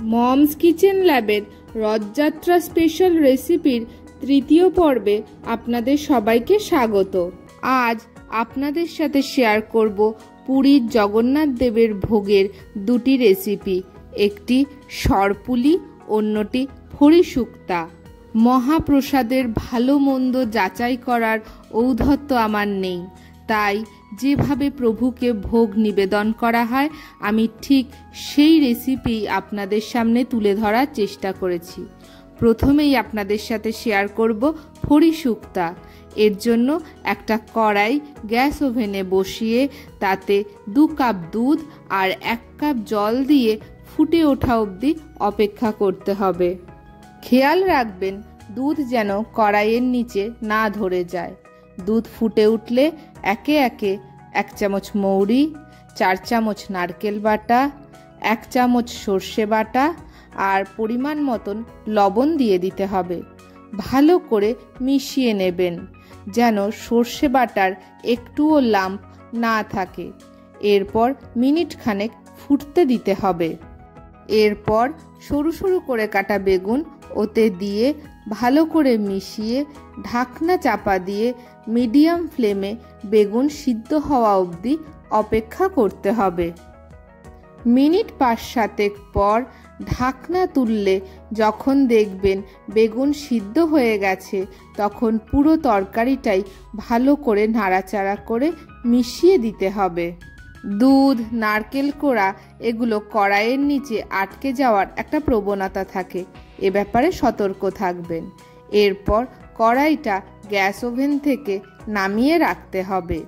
Moms kitchen ল্যাবের Rathyatra special রেসিপির তৃতীয় পর্বে আপনাদের সবাইকে স্বাগত। আজ আপনাদের সাথে শেয়ার করব পুরীর জগন্নাথ দেবের ভোগের দুটি রেসিপি, একটি সরপুলি, অন্যটি ফড়িশুক্তা। মহাপ্রসাদের ভালো মন্দ যাচাই করার ঔদ্ধত্য আমার নেই, তাই যেভাবে প্রভুকে ভোগ নিবেদন করা হয় আমি ঠিক সেই রেসিপি আপনাদের সামনে তুলে ধরার চেষ্টা করেছি। প্রথমেই আপনাদের সাথে শেয়ার করব ফড়িশুক্তা। এর জন্য একটা কড়াই গ্যাস ওভেনে বসিয়ে তাতে 2 কাপ দুধ আর 1 কাপ জল দিয়ে ফুটে ওঠা অবধি অপেক্ষা করতে হবে। খেয়াল রাখবেন দুধ যেন কড়াইয়ের নিচে না ধরে যায়। দুধ ফুটে উঠলে একে একে 1 চামচ মৌরি, 4 চামচ নারকেল বাটা, 1 চামচ সর্ষে বাটা আর পরিমাণ মতন লবণ দিয়ে দিতে হবে। ভালো করে মিশিয়ে নেবেন যেন সর্ষে বাটার একটুও লাম্প না থাকে। এরপর মিনিট খানেক ফুটতে দিতে হবে। এরপর সরু সরু করে কাটা বেগুন ওতে দিয়ে ভালো করে মিশিয়ে ঢাকনা চাপা দিয়ে মিডিয়াম ফ্লেমে বেগুন সিদ্ধ হওয়া অবধি অপেক্ষা করতে হবে। মিনিট 5-7 পর ঢাকনা তুললে যখন দেখবেন বেগুন সিদ্ধ হয়ে গেছে তখন পুরো তরকারিটাই ভালো করে নাড়াচাড়া করে মিশিয়ে দিতে হবে। দুধ, নারকেল কোড়া এগুলো কড়াইয়ের নিচে আটকে যাওয়ার একটা প্রবণতা থাকে, এ ব্যাপারে সতর্ক থাকবেন। এরপর কড়াইটা গ্যাস ওভেন থেকে নামিয়ে রাখতে হবে।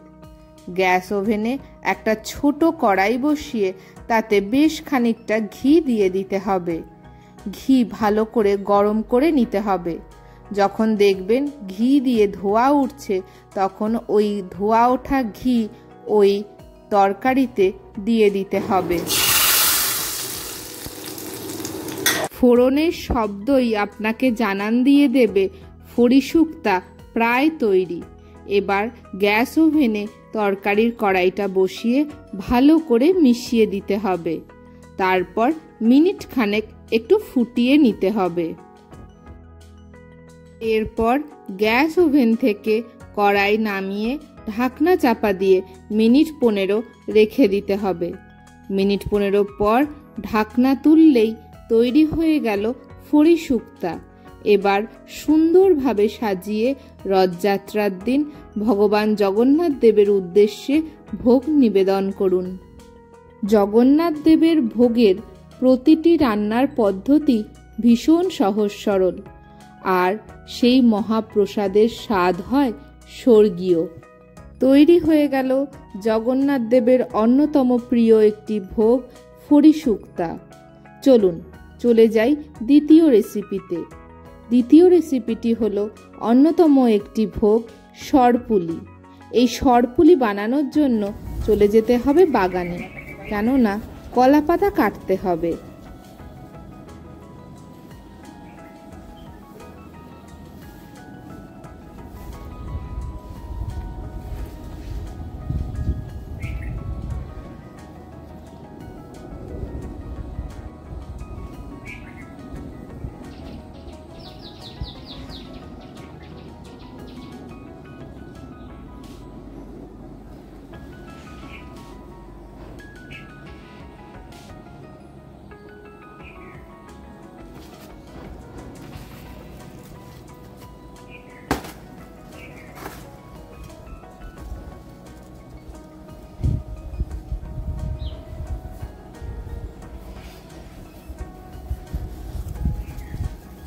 গ্যাস ওভেনে একটা ছোট কড়াই বসিয়ে তাতে বেশ খানিকটা ঘি দিয়ে দিতে হবে। ঘি ভালো করে গরম করে নিতে হবে। যখন দেখবেন ঘি দিয়ে ধোঁয়া উঠছে তখন ওই ধোঁয়া ওঠা ঘি ওই তরকারিতে দিয়ে দিতে হবে। ফোড়নের শব্দই আপনাকে জানান দিয়ে দেবে ফড়িশুক্তা প্রায় তৈরি। এবার গ্যাস ওভেনে তরকারির কড়াইটা বসিয়ে ভালো করে মিশিয়ে দিতে হবে। তারপর মিনিট খানেক একটু ফুটিয়ে নিতে হবে। এরপর গ্যাস ওভেন থেকে কড়াই নামিয়ে ঢাকনা চাপা দিয়ে মিনিট 15 রেখে দিতে হবে। মিনিট 15 পর ঢাকনা তুললেই তৈরি হয়ে গেল ফড়িশুক্তা। এবার সুন্দরভাবে সাজিয়ে রথযাত্রার দিন ভগবান জগন্নাথ দেবের উদ্দেশ্যে ভোগ নিবেদন করুন। জগন্নাথ দেবের ভোগের প্রতিটি রান্নার পদ্ধতি ভীষণ সহজ সরল, আর সেই মহাপ্রসাদের স্বাদ হয় স্বর্গীয়। তৈরি হয়ে গেল জগন্নাথ দেবের অন্যতম প্রিয় একটি ভোগ ফড়িশুক্তা। চলুন চলে যাই দ্বিতীয় রেসিপিতে। দ্বিতীয় রেসিপিটি হলো অন্যতম একটি ভোগ সরপুলি। এই সরপুলি বানানোর জন্য চলে যেতে হবে বাগানে, কেননা কলাপাতা কাটতে হবে।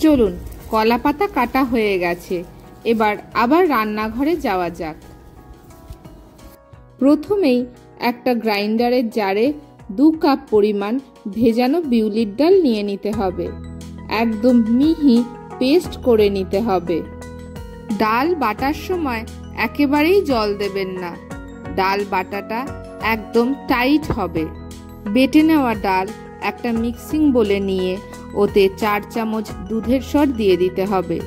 চলুন, কলাপাতা কাটা হয়ে গেছে, এবার আবার রান্নাঘরে যাওয়া যাক। প্রথমেই একটা গ্রাইন্ডারের জারে 2 কাপ পরিমাণ ভেজানো বিউলির ডাল নিয়ে নিতে হবে। একদম মিহি পেস্ট করে নিতে হবে। ডাল বাটার সময় একেবারেই জল দেবেন না, ডাল বাটাটা একদম টাইট হবে। বেটে নেওয়া ডাল একটা মিক্সিং বোলে নিয়ে ওতে 4 চামচ দুধের সর দিয়ে দিতে হবে।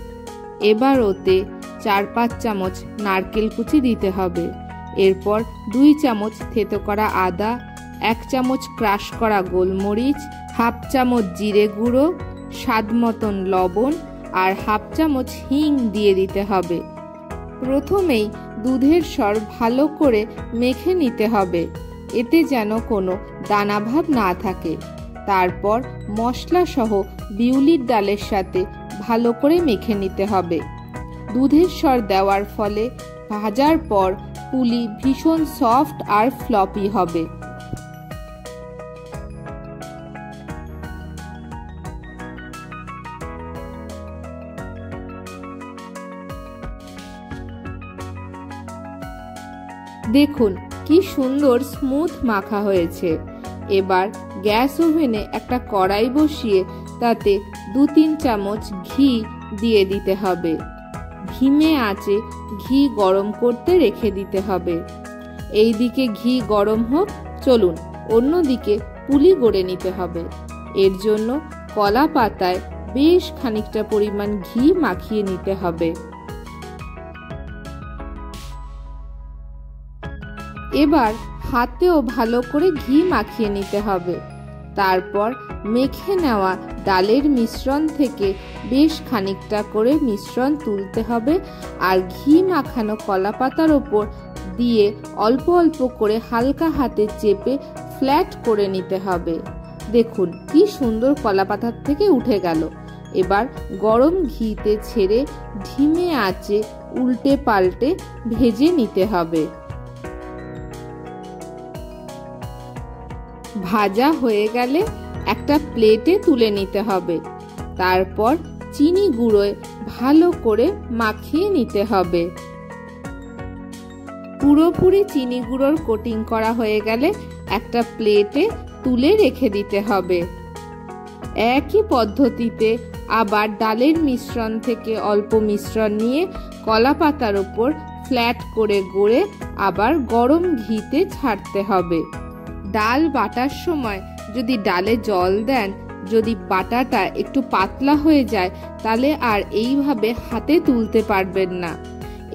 এবার ওতে 4-5 চামচ নারকেল কুচি দিতে হবে। এরপর 2 চামচ থেতো করা আদা, 1 চামচ ক্রাশ করা গোলমরিচ, হাফ চামচ জিরে গুঁড়ো, স্বাদ মতন লবণ আর হাফ চামচ হিং দিয়ে দিতে হবে। প্রথমেই দুধের স্বর ভালো করে মেখে নিতে হবে, এতে যেন কোনো দানাভাব না থাকে। তারপর মশলা সহ বিউলির ডালের সাথে ভালো করে মেখে নিতে হবে। দুধের স্বর দেওয়ার ফলে ভাজার পর পুলি ভীষণ সফট আর ফ্লপি হবে। দেখুন কি সুন্দর স্মুথ মাখা হয়েছে। এবার গ্যাস ওভেনে একটা কড়াই বসিয়ে তাতে 2-3 চামচ ঘি দিয়ে দিতে হবে। ধিমে আঁচে ঘি গরম করতে রেখে দিতে হবে। এইদিকে ঘি গরম হোক, চলুন অন্যদিকে পুলি গড়ে নিতে হবে। এর জন্য কলা পাতায় বেশ খানিকটা পরিমাণ ঘি মাখিয়ে নিতে হবে। এবার হাতেও ভালো করে ঘি মাখিয়ে নিতে হবে। তারপর মেখে নেওয়া ডালের মিশ্রণ থেকে বেশ খানিকটা করে মিশ্রণ তুলতে হবে আর ঘি মাখানো কলা পাতার ওপর দিয়ে অল্প অল্প করে হালকা হাতে চেপে ফ্ল্যাট করে নিতে হবে। দেখুন কি সুন্দর কলা পাতার থেকে উঠে গেল। এবার গরম ঘিতে ছেড়ে ধিমে আঁচে উল্টে পাল্টে ভেজে নিতে হবে। ভাজা হয়ে গেলে একটা প্লেটে তুলে নিতে হবে। তারপর চিনি গুঁড়োয় ভালো করে মাখিয়ে নিতে হবে। পুরোপুরি চিনি গুঁড়োর কোটিং করা হয়ে গেলে একটা প্লেটে তুলে রেখে দিতে হবে। একই পদ্ধতিতে আবার ডালের মিশ্রণ থেকে অল্প মিশ্রণ নিয়ে কলা পাতার ওপর ফ্ল্যাট করে গড়ে আবার গরম ঘিতে ছাড়তে হবে। ডাল বাটার সময় যদি ডালে জল দেন, যদি বাটাটা একটু পাতলা হয়ে যায় তাহলে আর এইভাবে হাতে তুলতে পারবেন না।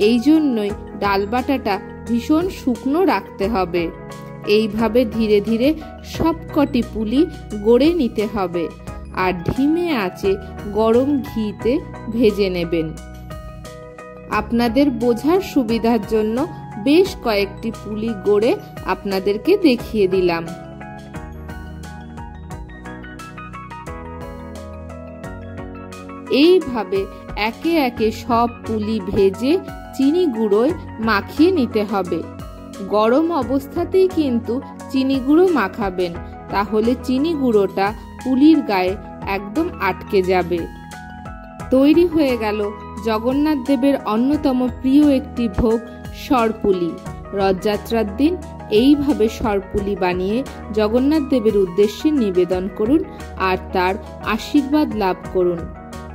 এই জন্যই ডাল বাটাটা ভীষণ শুকনো রাখতে হবে। এইভাবে ধীরে ধীরে সবকটি পুলি গড়ে নিতে হবে আর ধিমে আঁচে গরম ঘিতে ভেজে নেবেন। আপনাদের বোঝার সুবিধার জন্য বেশ কয়েকটি পুলি গড়ে আপনাদেরকে দেখিয়ে দিলাম। এইভাবে একে একে সব পুলি ভেজে চিনি গুঁড়োয় মাখিয়ে নিতে হবে। গরম অবস্থাতেই কিন্তু চিনি গুঁড়ো মাখাবেন, তাহলে চিনি গুঁড়োটা পুলির গায়ে একদম আটকে যাবে। তৈরি হয়ে গেল জগন্নাথ দেবের অন্যতম প্রিয় একটি ভোগ সরপুলি। রথযাত্রার দিন এইভাবে সরপুলি বানিয়ে জগন্নাথ দেবের উদ্দেশ্যে নিবেদন করুন আর তার আশীর্বাদ লাভ করুন।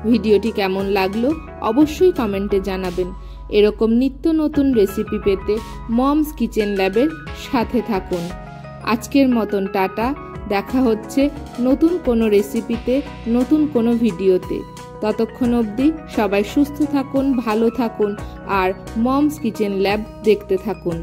ভিডিওটি কেমন লাগলো অবশ্যই কমেন্টে জানাবেন। এরকম নিত্য নতুন রেসিপি পেতে মমস কিচেন ল্যাবের সাথে থাকুন। আজকের মতন টাটা, দেখা হচ্ছে নতুন কোনো রেসিপিতে, নতুন কোনো ভিডিওতে। ততক্ষণ অবধি সবাই সুস্থ থাকুন, ভালো থাকুন আর মমস কিচেন ল্যাব দেখতে থাকুন।